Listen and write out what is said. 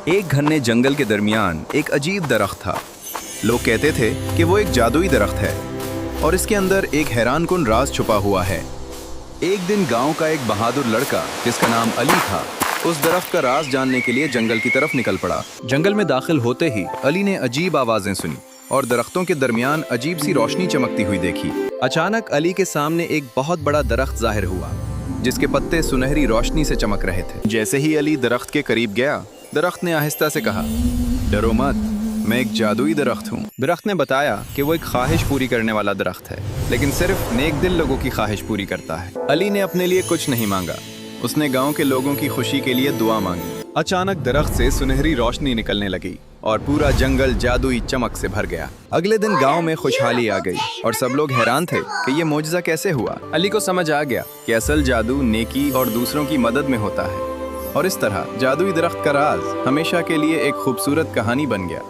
एक घने जंगल के दरमियान एक अजीब दरख्त था। लोग कहते थे कि वो एक जादुई दरख्त है और इसके अंदर एक हैरानकुन राज छुपा हुआ है। एक दिन गांव का एक बहादुर लड़का जिसका नाम अली था, उस दरख्त का राज जानने के लिए जंगल की तरफ निकल पड़ा। जंगल में दाखिल होते ही अली ने अजीब आवाजें सुनी और दरख्तों के दरमियान अजीब सी रोशनी चमकती हुई देखी। अचानक अली के सामने एक बहुत बड़ा दरख्त जाहिर हुआ जिसके पत्ते सुनहरी रोशनी से चमक रहे थे। जैसे ही अली दरख्त के करीब गया, दरख्त ने आहिस्ता से कहा, डरो मत, मैं एक जादुई दरख्त हूँ। दरख्त ने बताया कि वो एक ख्वाहिश पूरी करने वाला दरख्त है, लेकिन सिर्फ नेक दिल लोगों की ख्वाहिश पूरी करता है। अली ने अपने लिए कुछ नहीं मांगा, उसने गांव के लोगों की खुशी के लिए दुआ मांगी। अचानक दरख्त से सुनहरी रोशनी निकलने लगी और पूरा जंगल जादुई चमक से भर गया। अगले दिन गांव में खुशहाली आ गई और सब लोग हैरान थे कि ये मौजज़ा कैसे हुआ। अली को समझ आ गया कि असल जादू नेकी और दूसरों की मदद में होता है, और इस तरह जादुई दरख्त का राज हमेशा के लिए एक खूबसूरत कहानी बन गया।